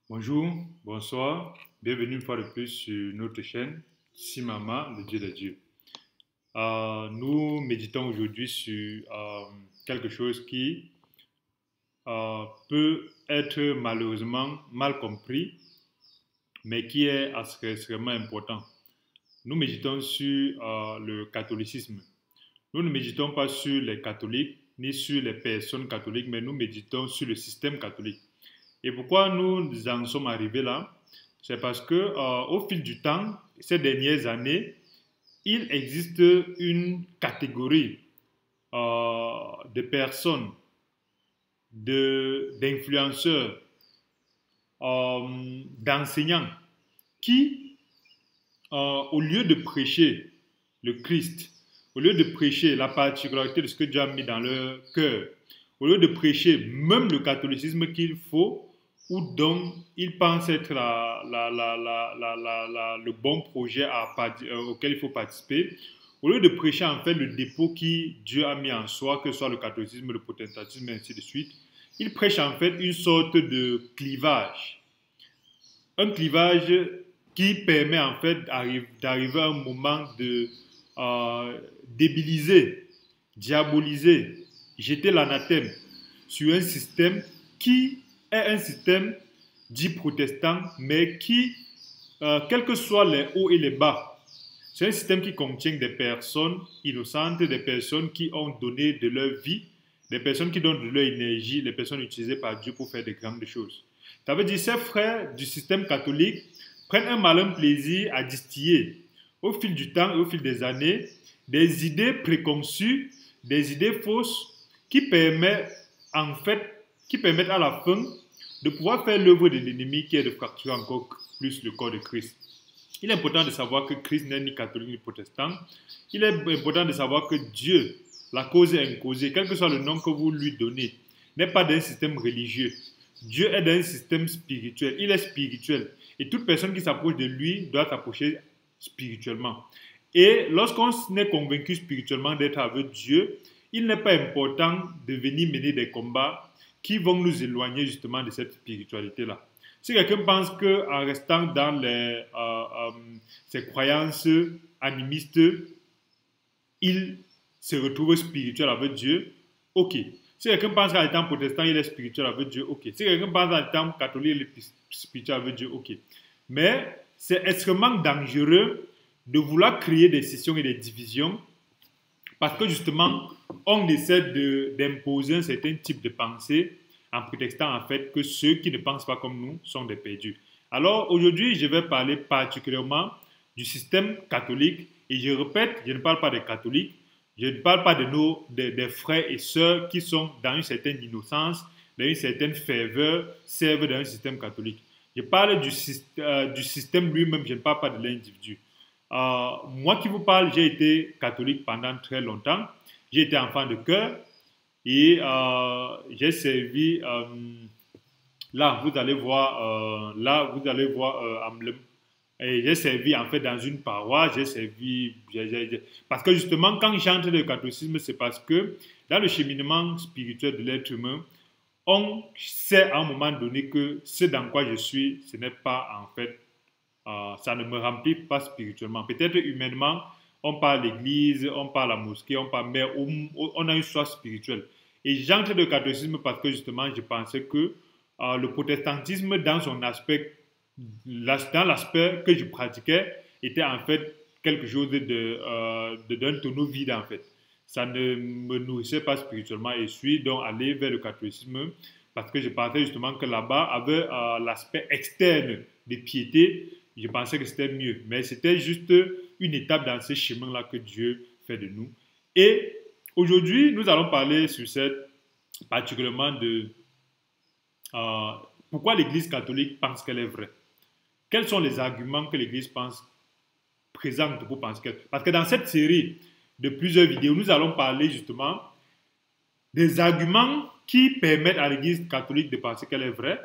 Bonjour, bonsoir, bienvenue une fois de plus sur notre chaîne Simama, le Dieu des dieux. Nous méditons aujourd'hui sur quelque chose qui peut être malheureusement mal compris, mais qui est extrêmement important. Nous méditons sur le catholicisme. Nous ne méditons pas sur les catholiques ni sur les personnes catholiques, mais nous méditons sur le système catholique. Et pourquoi nous en sommes arrivés là? C'est parce que au fil du temps, ces dernières années, il existe une catégorie de personnes, d'influenceurs, d'enseignants qui, au lieu de prêcher le Christ, au lieu de prêcher la particularité de ce que Dieu a mis dans leur cœur, au lieu de prêcher même le catholicisme qu'il faut, ou dont ils pensent être le bon projet auquel il faut participer, au lieu de prêcher en fait le dépôt qui Dieu a mis en soi, que ce soit le catholicisme, le protestantisme, et ainsi de suite, ils prêchent en fait une sorte de clivage. Un clivage qui permet en fait d'arriver à un moment de débiliser, diaboliser, jeter l'anathème sur un système qui est un système dit protestant, mais qui, quels que soient les hauts et les bas, c'est un système qui contient des personnes innocentes, des personnes qui ont donné de leur vie, des personnes qui donnent de leur énergie, les personnes utilisées par Dieu pour faire de grandes choses. Ça veut dire que ces frères du système catholique prennent un malin plaisir à distiller, au fil du temps et au fil des années, des idées préconçues, des idées fausses qui permettent à la fin de pouvoir faire l'œuvre de l'ennemi qui est de fracturer encore plus le corps de Christ. Il est important de savoir que Christ n'est ni catholique ni protestant. Il est important de savoir que Dieu, la cause est incausée, quel que soit le nom que vous lui donnez, n'est pas d'un système religieux. Dieu est d'un système spirituel. Il est spirituel. Et toute personne qui s'approche de lui doit s'approcher spirituellement. Et lorsqu'on est convaincu spirituellement d'être avec Dieu, il n'est pas important de venir mener des combats qui vont nous éloigner justement de cette spiritualité-là. Si quelqu'un pense qu'en restant dans ses croyances animistes, il se retrouve spirituel avec Dieu, ok. Si quelqu'un pense qu'en étant protestant, il est spirituel avec Dieu, ok. Si quelqu'un pense qu'en étant catholique, il est spirituel avec Dieu, ok. Mais c'est extrêmement dangereux de vouloir créer des scissions et des divisions parce que justement, on essaie d'imposer un certain type de pensée en prétextant en fait que ceux qui ne pensent pas comme nous sont des perdus. Alors aujourd'hui, je vais parler particulièrement du système catholique et je répète, je ne parle pas des catholiques, je ne parle pas des frères et sœurs qui sont dans une certaine innocence, dans une certaine ferveur, servent dans un système catholique. Je parle du système lui-même, je ne parle pas de l'individu. Moi qui vous parle, j'ai été catholique pendant très longtemps. J'ai été enfant de cœur et j'ai servi. Là, vous allez voir emblème. Et j'ai servi en fait dans une paroisse. Parce que justement, quand j'entre dans le catholicisme, c'est parce que dans le cheminement spirituel de l'être humain, on sait à un moment donné que ce dans quoi je suis, ce n'est pas en fait ça ne me remplit pas spirituellement. Peut-être humainement, on parle l'église, on parle la mosquée, on parle, mais on a une soif spirituelle. Et j'entre dans le catholicisme parce que justement, je pensais que le protestantisme, dans son aspect, dans l'aspect que je pratiquais, était en fait quelque chose d'un tonneau vide en fait. Ça ne me nourrissait pas spirituellement et je suis donc allé vers le catholicisme parce que je pensais justement que là-bas, avec l'aspect externe des piétés, je pensais que c'était mieux. Mais c'était juste une étape dans ce chemin-là que Dieu fait de nous. Et aujourd'hui, nous allons parler sur particulièrement de euh, pourquoi l'Église catholique pense qu'elle est vraie. Quels sont les arguments que l'Église présente pour penser qu'elle... Parce que dans cette série de plusieurs vidéos, nous allons parler justement des arguments qui permettent à l'Église catholique de penser qu'elle est vraie,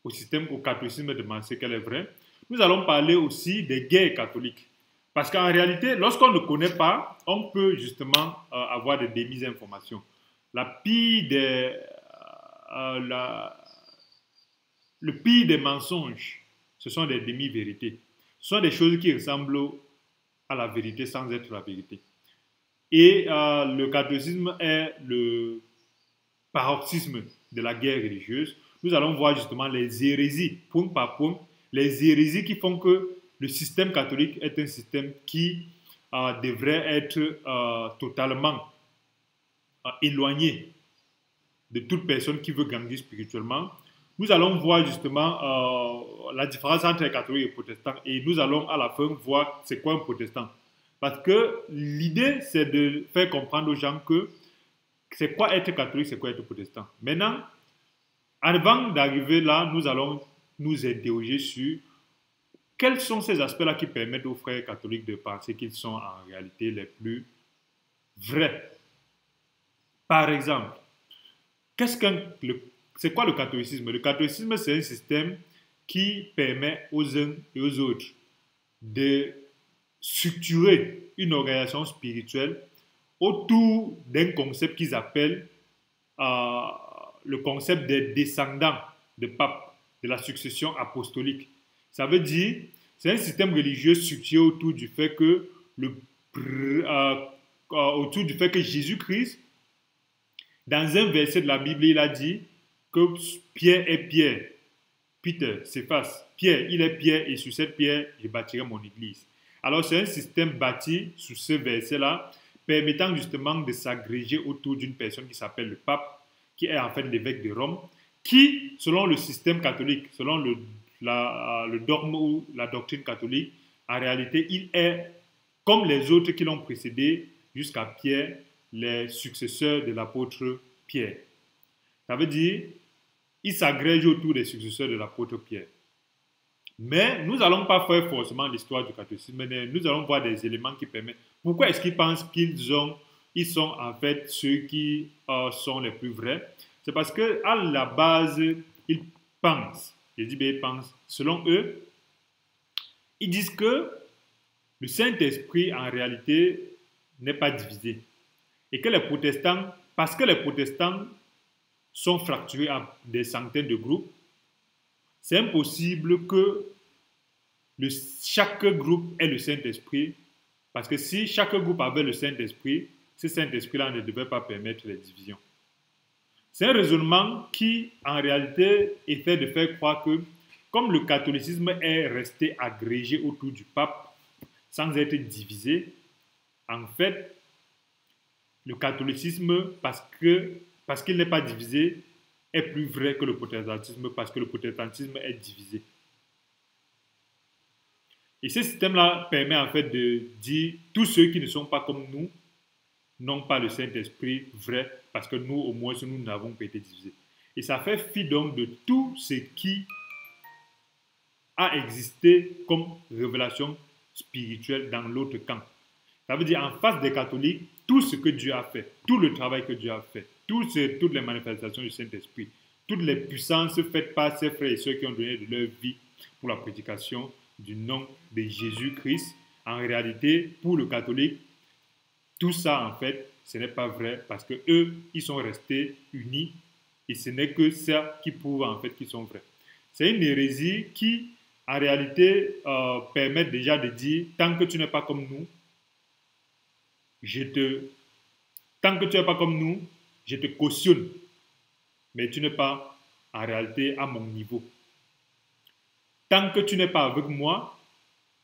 au catholicisme de penser qu'elle est vraie. Nous allons parler aussi des guerres catholiques. Parce qu'en réalité, lorsqu'on ne connaît pas, on peut justement avoir des démisinformations. La pire des, le pire des mensonges, ce sont des demi-vérités. Ce sont des choses qui ressemblent à la vérité sans être la vérité. Et le catholicisme est le paroxysme de la guerre religieuse. Nous allons voir justement les hérésies, point par point, les hérésies qui font que le système catholique est un système qui devrait être totalement éloigné de toute personne qui veut grandir spirituellement. Nous allons voir justement la différence entre les catholiques et les protestants et nous allons à la fin voir c'est quoi un protestant. Parce que l'idée, c'est de faire comprendre aux gens que c'est quoi être catholique, c'est quoi être protestant. Maintenant, avant d'arriver là, nous allons nous interroger sur quels sont ces aspects-là qui permettent aux frères catholiques de penser qu'ils sont en réalité les plus vrais. Par exemple, c'est quoi le catholicisme? Le catholicisme, c'est un système qui permet aux uns et aux autres de structurer une organisation spirituelle autour d'un concept qu'ils appellent le concept des descendants de pape, de la succession apostolique. Ça veut dire, c'est un système religieux structuré autour du fait que Jésus-Christ, dans un verset de la Bible, il a dit que Pierre est Pierre. Peter s'efface. Pierre, il est Pierre et sur cette pierre, je bâtirai mon église. Alors, c'est un système bâti sous ce verset-là, permettant justement de s'agréger autour d'une personne qui s'appelle le pape, qui est en fait l'évêque de Rome, qui, selon le système catholique, selon le dogme ou la doctrine catholique, en réalité, il est, comme les autres qui l'ont précédé, jusqu'à Pierre, les successeurs de l'apôtre Pierre. Ça veut dire, il s'agrège autour des successeurs de l'apôtre Pierre. Mais nous n'allons pas faire forcément l'histoire du catholicisme, mais nous allons voir des éléments qui permettent. Pourquoi est-ce qu'ils pensent qu'ils sont en fait ceux qui sont les plus vrais? C'est parce qu'à la base, ils pensent, je dis bien ils pensent, selon eux, ils disent que le Saint-Esprit en réalité n'est pas divisé. Et que les protestants, parce que les protestants sont fracturés en des centaines de groupes, c'est impossible que chaque groupe ait le Saint-Esprit, parce que si chaque groupe avait le Saint-Esprit, ce Saint-Esprit-là ne devait pas permettre les divisions. C'est un raisonnement qui, en réalité, essaie de faire croire que, comme le catholicisme est resté agrégé autour du pape, sans être divisé, en fait, le catholicisme, parce qu'il n'est pas divisé, est plus vrai que le protestantisme, parce que le protestantisme est divisé. Et ce système-là permet en fait de dire tous ceux qui ne sont pas comme nous n'ont pas le Saint-Esprit vrai, parce que nous, au moins, nous n'avons pas été divisés. Et ça fait fi donc de tout ce qui a existé comme révélation spirituelle dans l'autre camp. Ça veut dire en face des catholiques, tout ce que Dieu a fait, tout le travail que Dieu a fait, toutes les manifestations du Saint-Esprit, toutes les puissances faites par ses frères et ceux qui ont donné de leur vie pour la prédication du nom de Jésus-Christ. En réalité, pour le catholique, tout ça, en fait, ce n'est pas vrai parce que eux, ils sont restés unis et ce n'est que ça qui prouve, en fait, qu'ils sont vrais. C'est une hérésie qui, en réalité, permet déjà de dire, tant que tu n'es pas comme nous, je te cautionne, mais tu n'es pas en réalité à mon niveau. Tant que tu n'es pas avec moi,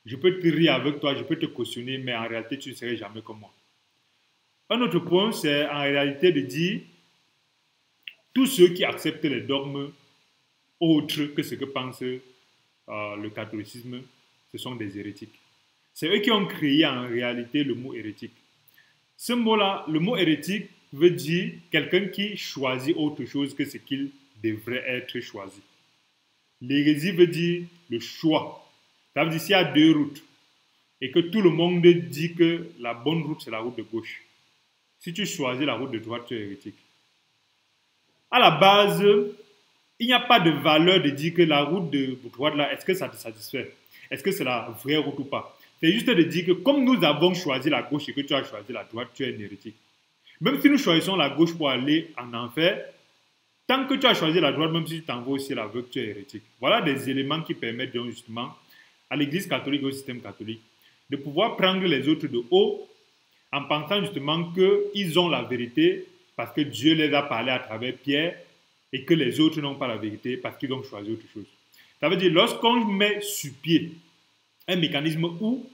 je peux te rire avec toi, je peux te cautionner, mais en réalité, tu ne serais jamais comme moi. Un autre point, c'est en réalité de dire tous ceux qui acceptent les dogmes autres que ce que pense le catholicisme, ce sont des hérétiques. C'est eux qui ont créé en réalité le mot hérétique. Ce mot-là, le mot hérétique, veut dire quelqu'un qui choisit autre chose que ce qu'il devrait être choisi. L'hérésie veut dire le choix. Ça veut dire s'il y a deux routes et que tout le monde dit que la bonne route, c'est la route de gauche. Si tu choisis la route de droite, tu es hérétique. À la base, il n'y a pas de valeur de dire que la route de droite, là, est-ce que ça te satisfait? Est-ce que c'est la vraie route ou pas? C'est juste de dire que comme nous avons choisi la gauche et que tu as choisi la droite, tu es un hérétique. Même si nous choisissons la gauche pour aller en enfer, Tant que tu as choisi la droite, même si tu t'envoies aussi l'aveugle, tu es hérétique. Voilà des éléments qui permettent donc justement à l'Église catholique et au système catholique de pouvoir prendre les autres de haut en pensant justement qu'ils ont la vérité parce que Dieu les a parlé à travers Pierre et que les autres n'ont pas la vérité parce qu'ils ont choisi autre chose. Ça veut dire, lorsqu'on met sur pied un mécanisme où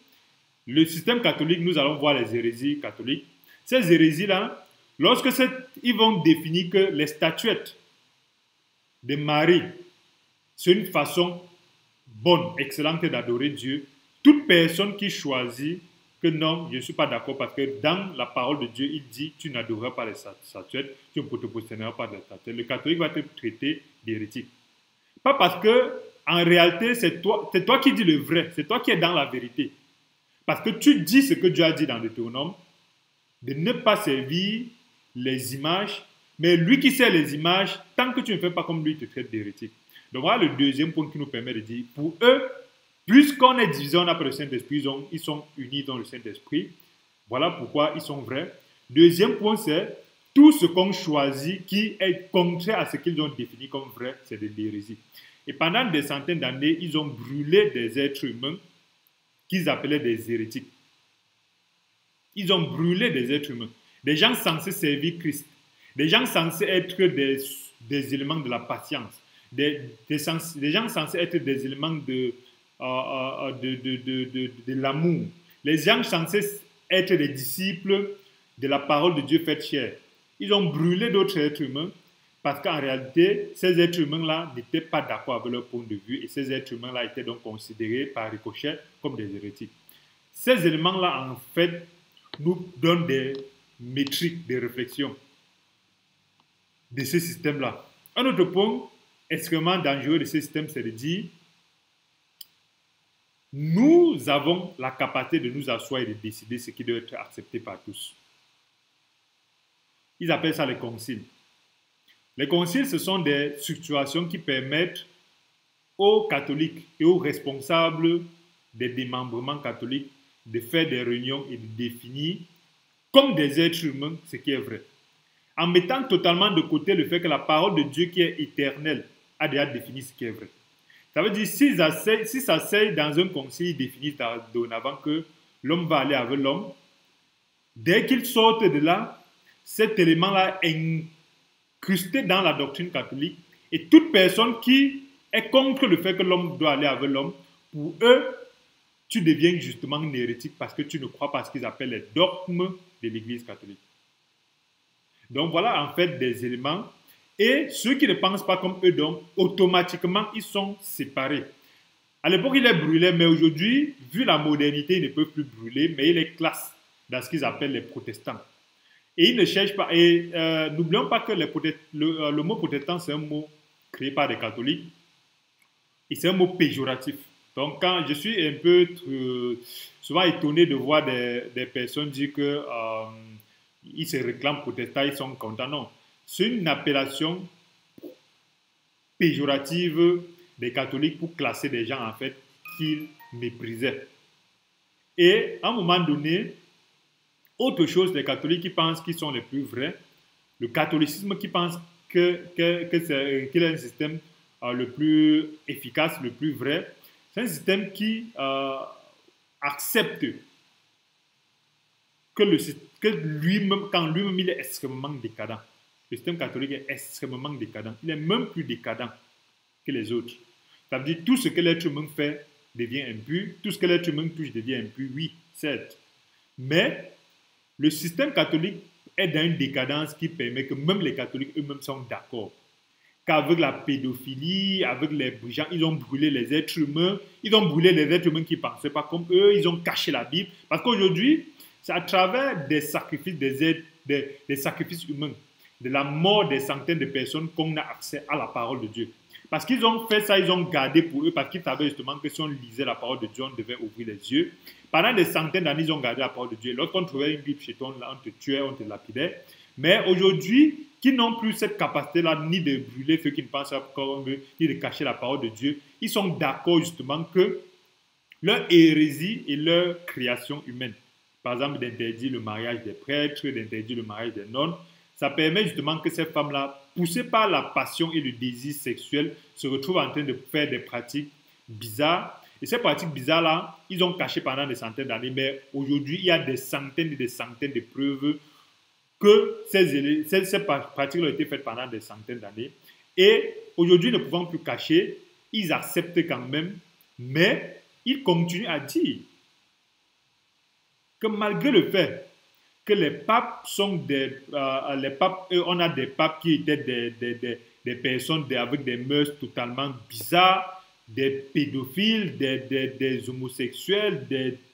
le système catholique, nous allons voir les hérésies catholiques, ces hérésies-là, lorsque ils vont définir que les statuettes de Marie, c'est une façon bonne, excellente d'adorer Dieu, toute personne qui choisit que non, je ne suis pas d'accord parce que dans la parole de Dieu, il dit tu n'adoreras pas les statuettes, tu ne te positionneras pas des statuettes. Le catholique va te traiter d'hérétique. Pas parce que, en réalité, c'est toi qui dis le vrai, c'est toi qui es dans la vérité. Parce que tu dis ce que Dieu a dit dans Deutéronome, de ne pas servir les images, mais lui qui sert les images, tant que tu ne fais pas comme lui, il te traite d'hérétique. Donc voilà le deuxième point qui nous permet de dire, pour eux, puisqu'on est divisé, on n'a pas le Saint-Esprit, ils sont unis dans le Saint-Esprit. Voilà pourquoi ils sont vrais. Deuxième point, c'est tout ce qu'on choisit qui est contraire à ce qu'ils ont défini comme vrai, c'est de l'hérésie. Et pendant des centaines d'années, ils ont brûlé des êtres humains qu'ils appelaient des hérétiques. Ils ont brûlé des êtres humains, des gens censés servir Christ, des gens censés être des éléments de la patience, des gens censés être des éléments de l'amour, les gens censés être des disciples de la parole de Dieu faite chair. Ils ont brûlé d'autres êtres humains parce qu'en réalité, ces êtres humains-là n'étaient pas d'accord avec leur point de vue et ces êtres humains-là étaient donc considérés par ricochet comme des hérétiques. Ces éléments-là, en fait, nous donnent des métriques de réflexion de ce système-là. Un autre point extrêmement dangereux de ce système, c'est de dire nous avons la capacité de nous asseoir et de décider ce qui doit être accepté par tous. Ils appellent ça les conciles. Les conciles, ce sont des structurations qui permettent aux catholiques et aux responsables des démembrements catholiques de faire des réunions et de définir comme des êtres humains ce qui est vrai. En mettant totalement de côté le fait que la parole de Dieu qui est éternelle a déjà défini ce qui est vrai. Ça veut dire, s'ils s'asseyent dans un concile, ils définissent dorénavant que l'homme va aller avec l'homme. Dès qu'ils sortent de là, cet élément-là est incrusté dans la doctrine catholique. Et toute personne qui est contre le fait que l'homme doit aller avec l'homme, pour eux, tu deviens justement une hérétique parce que tu ne crois pas à ce qu'ils appellent les dogmes de l'Église catholique. Donc voilà en fait des éléments. Et ceux qui ne pensent pas comme eux, donc, automatiquement, ils sont séparés. À l'époque, il les brûlait, mais aujourd'hui, vu la modernité, ils ne peuvent plus brûler, mais ils les classent dans ce qu'ils appellent les protestants. Et ils ne cherchent pas. Et n'oublions pas que le mot protestant, c'est un mot créé par des catholiques. Et c'est un mot péjoratif. Donc, quand je suis un peu souvent étonné de voir des personnes dire qu'ils se réclament protestants, ils sont contents. Non. C'est une appellation péjorative des catholiques pour classer des gens en fait qu'ils méprisaient. Et à un moment donné, autre chose, les catholiques qui pensent qu'ils sont les plus vrais, le catholicisme qui pense qu'il est un système le plus efficace, le plus vrai, c'est un système qui accepte que lui-même, quand lui-même il est extrêmement décadent. Le système catholique est extrêmement décadent. Il est même plus décadent que les autres. Ça veut dire que tout ce que l'être humain fait devient impur. Tout ce que l'être humain touche devient impur. Oui, certes. Mais le système catholique est dans une décadence qui permet que même les catholiques eux-mêmes sont d'accord. Qu'avec la pédophilie, avec les brigands, ils ont brûlé les êtres humains. Ils ont brûlé les êtres humains qui ne pensaient pas comme eux. Ils ont caché la Bible. Parce qu'aujourd'hui, c'est à travers des sacrifices, des sacrifices humains, de la mort des centaines de personnes qu'on a accès à la parole de Dieu. Parce qu'ils ont fait ça, ils ont gardé pour eux, parce qu'ils savaient justement que si on lisait la parole de Dieu, on devait ouvrir les yeux. Pendant des centaines d'années, ils ont gardé la parole de Dieu. Lorsqu'on trouvait une Bible chez toi, on te tuait, on te lapidait. Mais aujourd'hui, qui n'ont plus cette capacité-là, ni de brûler ceux qui ne pensent pas comme eux, ni de cacher la parole de Dieu, ils sont d'accord justement que leur hérésie et leur création humaine, par exemple d'interdire le mariage des prêtres, d'interdire le mariage des nonnes, Ça permet justement que ces femmes-là, poussées par la passion et le désir sexuel, se retrouvent en train de faire des pratiques bizarres. Et ces pratiques bizarres-là, ils ont caché pendant des centaines d'années, mais aujourd'hui, il y a des centaines et des centaines de preuves que ces pratiques ont été faites pendant des centaines d'années. Et aujourd'hui, ne pouvant plus cacher, ils acceptent quand même, mais ils continuent à dire que malgré le fait que les papes sont les papes, on a des papes qui étaient des personnes avec des mœurs totalement bizarres, des pédophiles, des homosexuels,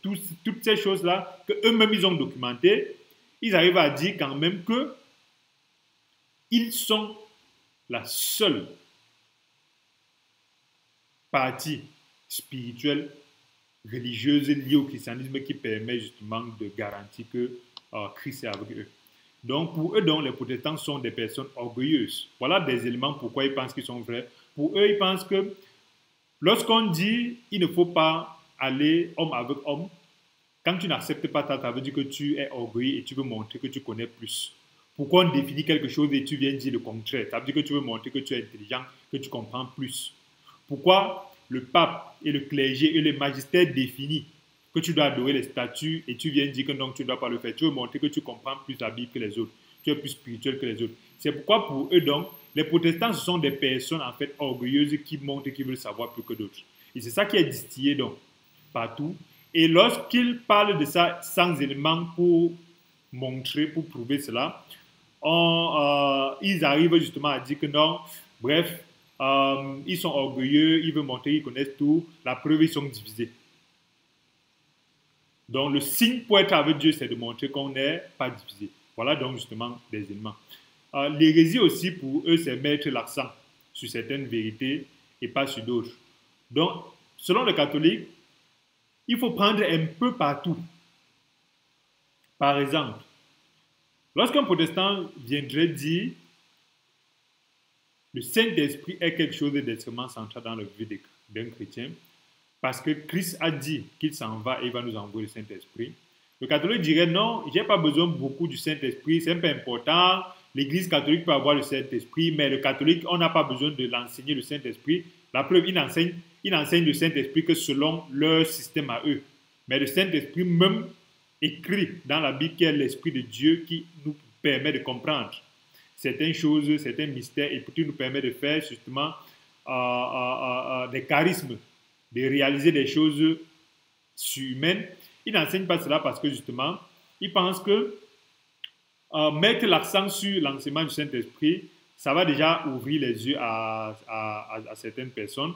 toutes ces choses-là que eux-mêmes ils ont documentées, ils arrivent à dire quand même que ils sont la seule partie spirituelle, religieuse liée au christianisme qui permet justement de garantir que Christ est avec eux. Donc pour eux, les protestants sont des personnes orgueilleuses. Voilà des éléments pourquoi ils pensent qu'ils sont vrais. Pour eux, ils pensent que lorsqu'on dit il ne faut pas aller homme avec homme, quand tu n'acceptes pas ça, ça veut dire que tu es orgueilleux et tu veux montrer que tu connais plus. Pourquoi on définit quelque chose et tu viens dire le contraire? Ça veut dire que tu veux montrer que tu es intelligent, que tu comprends plus. Pourquoi le pape et le clergé et le magistère définissent que tu dois adorer les statues et tu viens dire que non, tu ne dois pas le faire? Tu veux montrer que tu comprends plus la Bible que les autres. Tu es plus spirituel que les autres. C'est pourquoi pour eux, donc, les protestants, ce sont des personnes en fait orgueilleuses qui montrent qu'ils veulent savoir plus que d'autres. Et c'est ça qui est distillé donc partout. Et lorsqu'ils parlent de ça sans éléments pour montrer, pour prouver cela, ils arrivent justement à dire que non, bref, ils sont orgueilleux, ils veulent montrer qu'ils connaissent tout, la preuve, ils sont divisés. Donc le signe pour être avec Dieu, c'est de montrer qu'on n'est pas divisé. Voilà donc justement des éléments. L'hérésie aussi, pour eux, c'est mettre l'accent sur certaines vérités et pas sur d'autres. Donc, selon les catholiques, il faut prendre un peu partout. Par exemple, lorsqu'un protestant viendrait dire le Saint-Esprit est quelque chose d'extrêmement central dans la vie d'un chrétien, parce que Christ a dit qu'il s'en va et il va nous envoyer le Saint-Esprit, le catholique dirait non, je n'ai pas besoin beaucoup du Saint-Esprit, c'est un peu important. L'Église catholique peut avoir le Saint-Esprit, mais le catholique, on n'a pas besoin de l'enseigner le Saint-Esprit. La preuve, il enseigne le Saint-Esprit que selon leur système à eux. Mais le Saint-Esprit même écrit dans la Bible qui est l'Esprit de Dieu qui nous permet de comprendre certaines choses, certains mystères et qui nous permet de faire justement des charismes, de réaliser des choses surhumaines. Il n'enseigne pas cela parce que justement, il pense que mettre l'accent sur l'enseignement du Saint-Esprit, ça va déjà ouvrir les yeux à certaines personnes,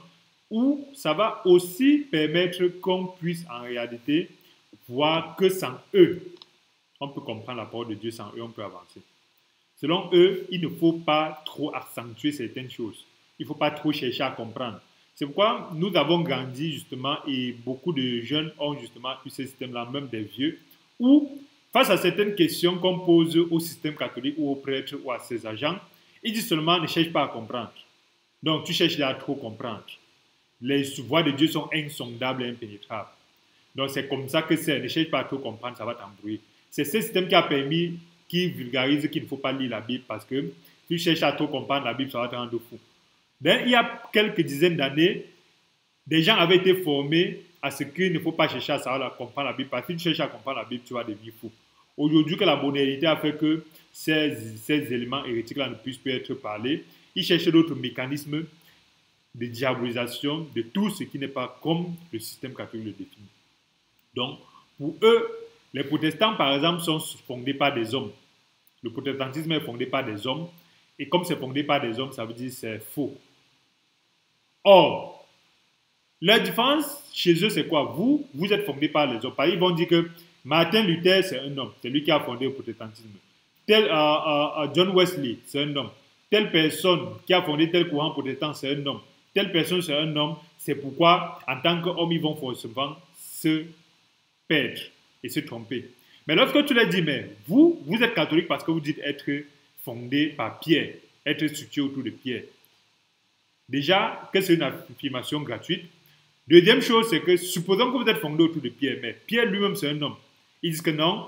ou ça va aussi permettre qu'on puisse en réalité voir que sans eux, on peut comprendre la parole de Dieu, sans eux, on peut avancer. Selon eux, il ne faut pas trop accentuer certaines choses. Il ne faut pas trop chercher à comprendre. C'est pourquoi nous avons grandi justement et beaucoup de jeunes ont justement eu ce système-là, même des vieux, où face à certaines questions qu'on pose au système catholique ou aux prêtres ou à ses agents, ils disent seulement ne cherche pas à comprendre. Donc tu cherches à trop comprendre. Les voies de Dieu sont insondables et impénétrables. Donc c'est comme ça que c'est, ne cherche pas à trop comprendre, ça va t'embrouiller. C'est ce système qui a permis, qui vulgarise qu'il ne faut pas lire la Bible parce que si tu cherches à trop comprendre la Bible, ça va te rendre fou. Donc, il y a quelques dizaines d'années, des gens avaient été formés à ce qu'il ne faut pas chercher à savoir comprendre la Bible parce que si tu cherches à comprendre la Bible, tu vas devenir fou. Aujourd'hui, que la modernité a fait que ces éléments hérétiques-là ne puissent plus être parlés, ils cherchent d'autres mécanismes de diabolisation de tout ce qui n'est pas comme le système catholique le définit. Donc, pour eux, les protestants, par exemple, sont fondés par des hommes. Le protestantisme est fondé par des hommes. Et comme c'est fondé par des hommes, ça veut dire que c'est faux. Or, la différence chez eux, c'est quoi? Vous êtes fondé par les hommes. Par exemple, ils vont dire que Martin Luther, c'est un homme. C'est lui qui a fondé le protestantisme. John Wesley, c'est un homme. Telle personne qui a fondé tel courant protestant, c'est un homme. Telle personne, c'est un homme. C'est pourquoi, en tant qu'homme, ils vont forcément se perdre et se tromper. Mais lorsque tu leur dis, mais vous êtes catholique parce que vous dites être fondé par Pierre, être structuré autour de Pierre. Déjà, que c'est une affirmation gratuite. Deuxième chose, c'est que supposons que vous êtes fondé autour de Pierre, mais Pierre lui-même c'est un homme. Ils disent que non,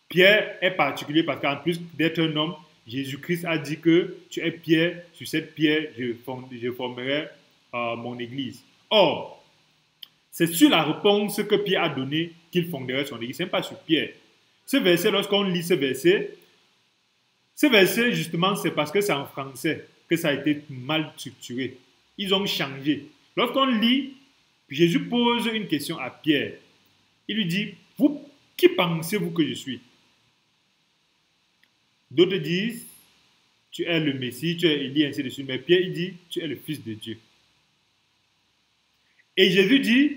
Pierre est particulier parce qu'en plus d'être un homme, Jésus-Christ a dit que tu es pierre, sur cette pierre, je formerai mon église. Or, c'est sur la réponse que Pierre a donnée qu'il fonderait son église, ce n'est pas sur Pierre. Ce verset, lorsqu'on lit ce verset, justement, c'est parce que c'est en français que ça a été mal structuré. Ils ont changé. Lorsqu'on lit, Jésus pose une question à Pierre. Il lui dit, vous, qui pensez-vous que je suis? D'autres disent, tu es le Messie, tu es Élie, ainsi de suite. Mais Pierre, il dit, tu es le Fils de Dieu. Et Jésus dit,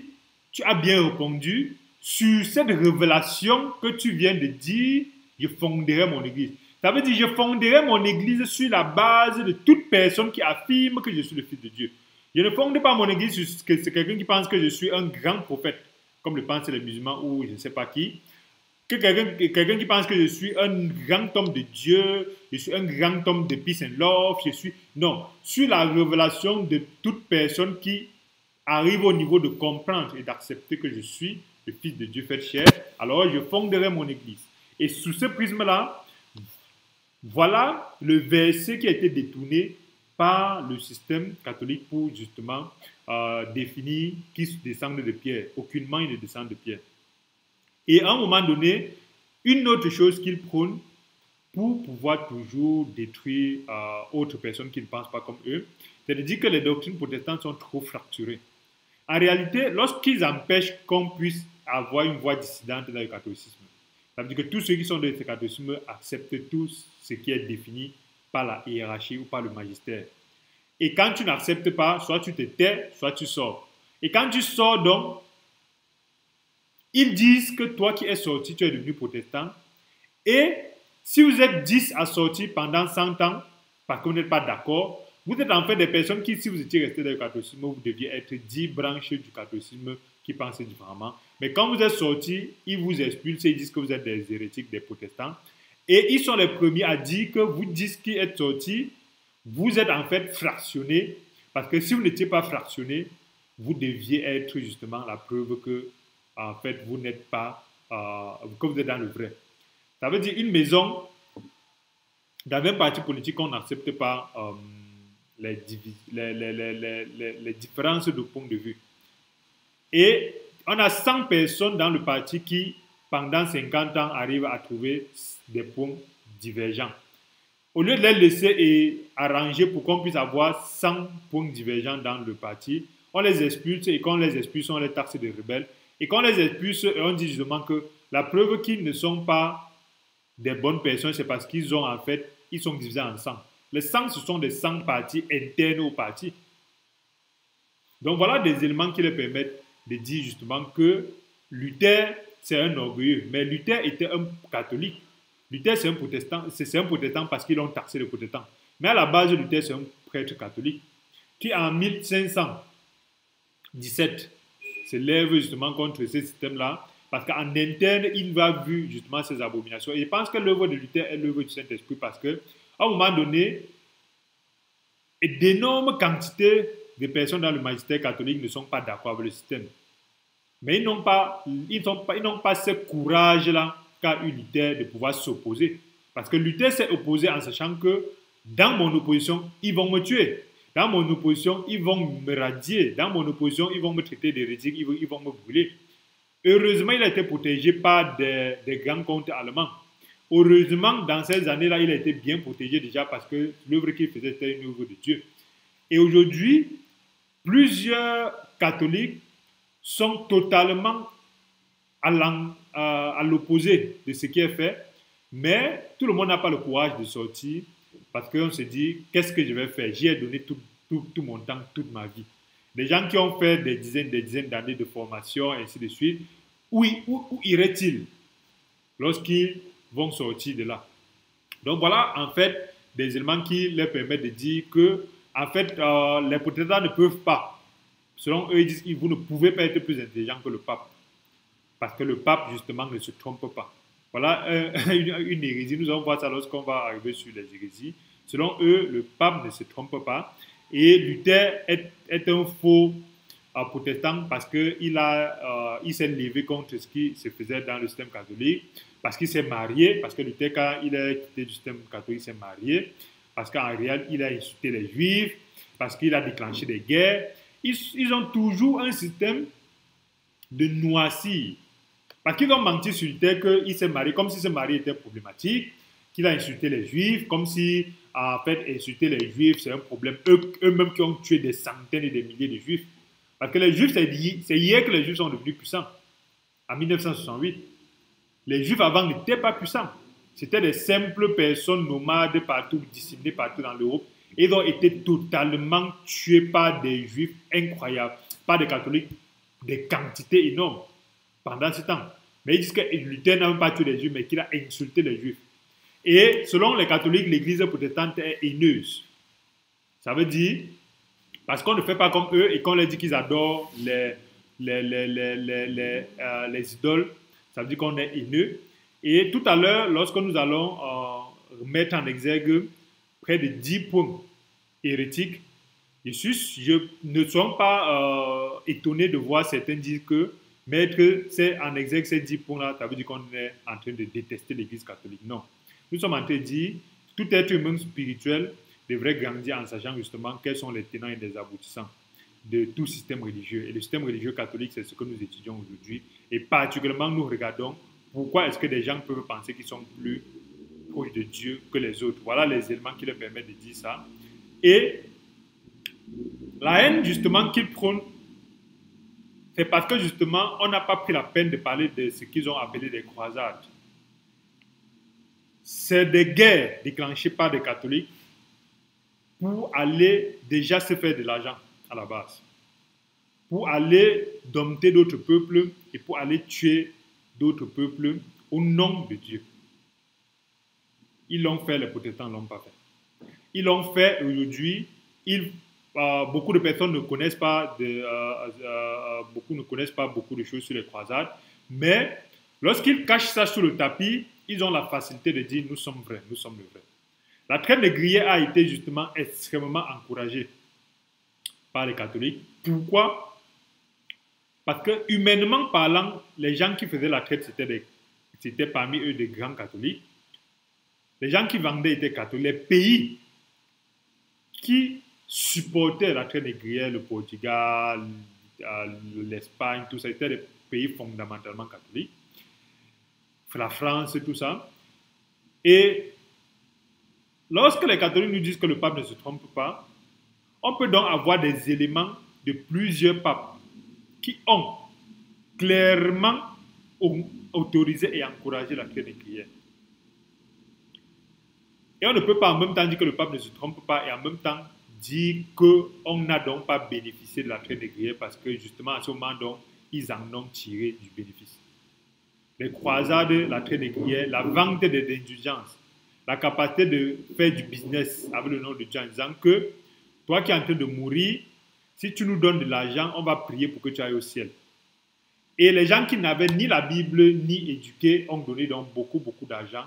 tu as bien répondu, sur cette révélation que tu viens de dire, je fonderai mon église. Ça veut dire, je fonderai mon église sur la base de toute personne qui affirme que je suis le Fils de Dieu. Je ne fonde pas mon église sur quelqu'un qui pense que je suis un grand prophète, comme le pensent les musulmans ou je ne sais pas qui. Que quelqu'un qui pense que je suis un grand homme de Dieu, je suis un grand homme de peace and love, Non, sur la révélation de toute personne qui arrive au niveau de comprendre et d'accepter que je suis le Fils de Dieu fait chair, alors je fonderai mon église. Et sous ce prisme-là, voilà le verset qui a été détourné par le système catholique pour justement définir qui descend de Pierre. Aucunement il ne descend de Pierre. Et à un moment donné, une autre chose qu'il prône pour pouvoir toujours détruire autres personnes qui ne pensent pas comme eux, c'est de dire que les doctrines protestantes sont trop fracturées. En réalité, lorsqu'ils empêchent qu'on puisse avoir une voix dissidente dans le catholicisme, ça veut dire que tous ceux qui sont dans le catholicisme acceptent tout ce qui est défini par la hiérarchie ou par le magistère. Et quand tu n'acceptes pas, soit tu te tais, soit tu sors. Et quand tu sors donc, ils disent que toi qui es sorti, tu es devenu protestant. Et si vous êtes 10 à sortir pendant 100 ans, parce que vous n'êtes pas d'accord, vous êtes en fait des personnes qui, si vous étiez resté dans le catholicisme, vous deviez être 10 branches du catholicisme qui pensent différemment. Mais quand vous êtes sortis, ils vous expulsent et ils disent que vous êtes des hérétiques, des protestants. Et ils sont les premiers à dire que vous 10 qui êtes sortis, vous êtes en fait fractionnés. Parce que si vous n'étiez pas fractionnés, vous deviez être justement la preuve que en fait, vous n'êtes pas, que vous êtes dans le vrai. Ça veut dire une maison, dans un parti politique, on n'accepte pas les différences de point de vue. Et on a 100 personnes dans le parti qui, pendant 50 ans, arrivent à trouver des points divergents. Au lieu de les laisser et arranger pour qu'on puisse avoir 100 points divergents dans le parti, on les expulse et quand on les expulse, on les taxe de rebelles. Et quand on les expulse, on dit justement que la preuve qu'ils ne sont pas des bonnes personnes, c'est parce qu'ils ont en fait, ils sont divisés en 100. Les 100, ce sont des 100 partis internes au parti. Donc voilà des éléments qui les permettent de dire justement que Luther, c'est un orgueilleux. Mais Luther était un catholique. Luther, c'est un protestant. C'est un protestant parce qu'ils l'ont taxé de protestant. Mais à la base, Luther, c'est un prêtre catholique qui, en 1517, se lève justement contre ce système-là, parce qu'en interne, il va vu justement ces abominations. Et je pense que l'œuvre de Luther est l'œuvre du Saint-Esprit, parce qu'à un moment donné, d'énormes quantités de personnes dans le magistère catholique ne sont pas d'accord avec le système. Mais ils n'ont pas ce courage-là qu'a eu Luther de pouvoir s'opposer. Parce que Luther s'est opposé en sachant que dans mon opposition, ils vont me tuer. Dans mon opposition, ils vont me radier. Dans mon opposition, ils vont me traiter d'hérétique, ils vont me brûler. Heureusement, il a été protégé par des grands comtes allemands. Heureusement, dans ces années-là, il a été bien protégé déjà parce que l'œuvre qu'il faisait était une œuvre de Dieu. Et aujourd'hui, plusieurs catholiques sont totalement à l'opposé de ce qui est fait, mais tout le monde n'a pas le courage de sortir parce qu'on se dit, qu'est-ce que je vais faire? J'y ai donné tout mon temps, toute ma vie. Des gens qui ont fait des dizaines d'années de formation, et ainsi de suite, où iraient-ils lorsqu'ils vont sortir de là? Donc voilà, en fait, des éléments qui leur permettent de dire que, en fait, les protestants ne peuvent pas. Selon eux, ils disent que vous ne pouvez pas être plus intelligent que le pape. Parce que le pape, justement, ne se trompe pas. Voilà une hérésie. Nous allons voir ça lorsqu'on va arriver sur les hérésies. Selon eux, le pape ne se trompe pas. Et Luther est un faux protestant parce qu'il s'est levé contre ce qui se faisait dans le système catholique. parce qu'il s'est marié, parce que Luther, quand il a quitté le système catholique, il s'est marié, parce qu'en réalité, il a insulté les Juifs, parce qu'il a déclenché des guerres. Ils ont toujours un système de noisir. Parce qu'ils ont menti sur Luther qu'il s'est marié, comme si se marier était problématique, qu'il a insulté les Juifs, comme si, en fait, insulter les Juifs, c'est un problème. Eux-mêmes qui ont tué des centaines et des milliers de Juifs. Parce que les Juifs, c'est hier que les Juifs sont devenus puissants, en 1968. Les Juifs avant n'étaient pas puissants. C'était des simples personnes nomades partout, disséminées partout dans l'Europe. Et ils ont été totalement tués par des Juifs incroyables, par des catholiques, des quantités énormes pendant ce temps. Mais ils disent que Luther n'a même pas tué les Juifs, mais qu'il a insulté les Juifs. Et selon les catholiques, l'église protestante est haineuse. Ça veut dire, parce qu'on ne fait pas comme eux et qu'on leur dit qu'ils adorent les idoles, ça veut dire qu'on est haineux. Et tout à l'heure, lorsque nous allons mettre en exergue près de 10 points hérétiques, je ne suis pas étonné de voir certains dire que mettre en exergue ces 10 points-là, ça veut dire qu'on est en train de détester l'Église catholique. Non. Nous sommes en train de dire que tout être humain spirituel devrait grandir en sachant justement quels sont les tenants et les aboutissants de tout système religieux. Et le système religieux catholique, c'est ce que nous étudions aujourd'hui. Et particulièrement, nous regardons pourquoi est-ce que des gens peuvent penser qu'ils sont plus proches de Dieu que les autres. Voilà les éléments qui leur permettent de dire ça. Et la haine, justement, qu'ils prônent, c'est parce que, justement, on n'a pas pris la peine de parler de ce qu'ils ont appelé des croisades. C'est des guerres déclenchées par des catholiques pour aller déjà se faire de l'argent à la base, pour aller dompter d'autres peuples et pour aller tuer d'autres peuples au nom de Dieu. Ils l'ont fait, les protestants ne l'ont pas fait. Ils l'ont fait aujourd'hui. Beaucoup de personnes ne connaissent pas beaucoup de choses sur les croisades, mais lorsqu'ils cachent ça sous le tapis, ils ont la facilité de dire nous sommes vrais, nous sommes les vrais. La traite négrière a été justement extrêmement encouragée par les catholiques. Pourquoi? Parce que humainement parlant, les gens qui faisaient la traite, c'était parmi eux des grands catholiques. Les gens qui vendaient étaient catholiques. Les pays qui supportaient la traite négrière, le Portugal, l'Espagne, tout ça, étaient des pays fondamentalement catholiques. La France, tout ça. Et lorsque les catholiques nous disent que le pape ne se trompe pas, on peut donc avoir des éléments de plusieurs papes qui ont clairement autorisé et encouragé la traite négrière. Et on ne peut pas en même temps dire que le pape ne se trompe pas et en même temps dire qu'on n'a donc pas bénéficié de la traite négrière parce que justement à ce moment, donc, ils en ont tiré du bénéfice. Les croisades, la traite négrière, la vente des indulgences, la capacité de faire du business avec le nom de Dieu en disant que toi qui es en train de mourir, si tu nous donnes de l'argent, on va prier pour que tu ailles au ciel. Et les gens qui n'avaient ni la Bible ni éduqué ont donné donc beaucoup d'argent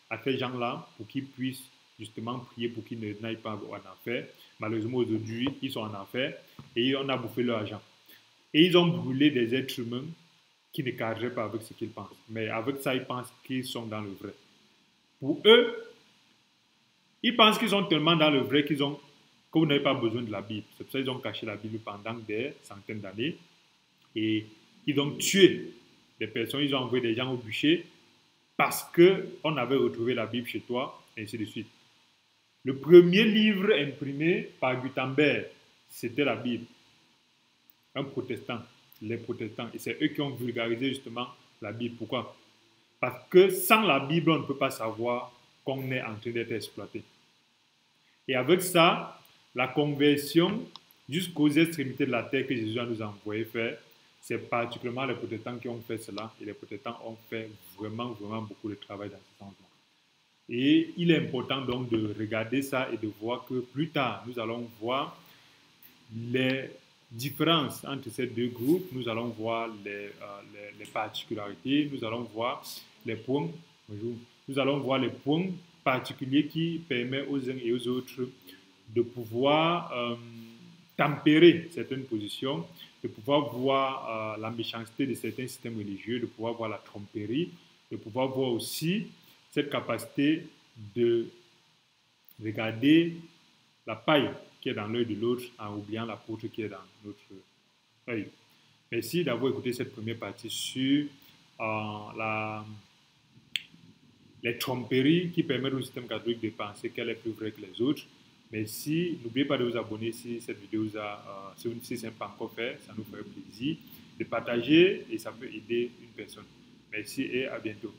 à ces gens-là pour qu'ils puissent justement prier pour qu'ils n'aillent pas en enfer. Malheureusement, aujourd'hui, ils sont en enfer et on a bouffé leur argent. Et ils ont brûlé des êtres humains qui ne cadreraient pas avec ce qu'ils pensent. Mais avec ça, ils pensent qu'ils sont dans le vrai. Pour eux, ils pensent qu'ils sont tellement dans le vrai que vous n'avez pas besoin de la Bible. C'est pour ça qu'ils ont caché la Bible pendant des centaines d'années. Et ils ont tué des personnes, ils ont envoyé des gens au bûcher parce qu'on avait retrouvé la Bible chez toi, et ainsi de suite. Le premier livre imprimé par Gutenberg, c'était la Bible. Un protestant, les protestants. Et c'est eux qui ont vulgarisé justement la Bible. Pourquoi? Parce que sans la Bible, on ne peut pas savoir qu'on est en train d'être exploité. Et avec ça, la conversion jusqu'aux extrémités de la terre que Jésus a nous envoyé faire, c'est particulièrement les protestants qui ont fait cela. Et les protestants ont fait vraiment beaucoup de travail dans ce sens-là. Et il est important donc de regarder ça et de voir que plus tard, nous allons voir les différences entre ces deux groupes, nous allons voir les particularités, nous allons voir les points, nous allons voir les points particuliers qui permettent aux uns et aux autres de pouvoir tempérer certaines positions, de pouvoir voir la méchanceté de certains systèmes religieux, de pouvoir voir la tromperie, de pouvoir voir aussi cette capacité de regarder la paille qui est dans l'œil de l'autre en oubliant la poutre qui est dans notre œil. Merci d'avoir écouté cette première partie sur les tromperies qui permettent au système catholique de penser qu'elle est plus vraie que les autres. Merci. N'oubliez pas de vous abonner si cette vidéo si ce n'est pas encore fait. Ça nous ferait plaisir de partager et ça peut aider une personne. Merci et à bientôt.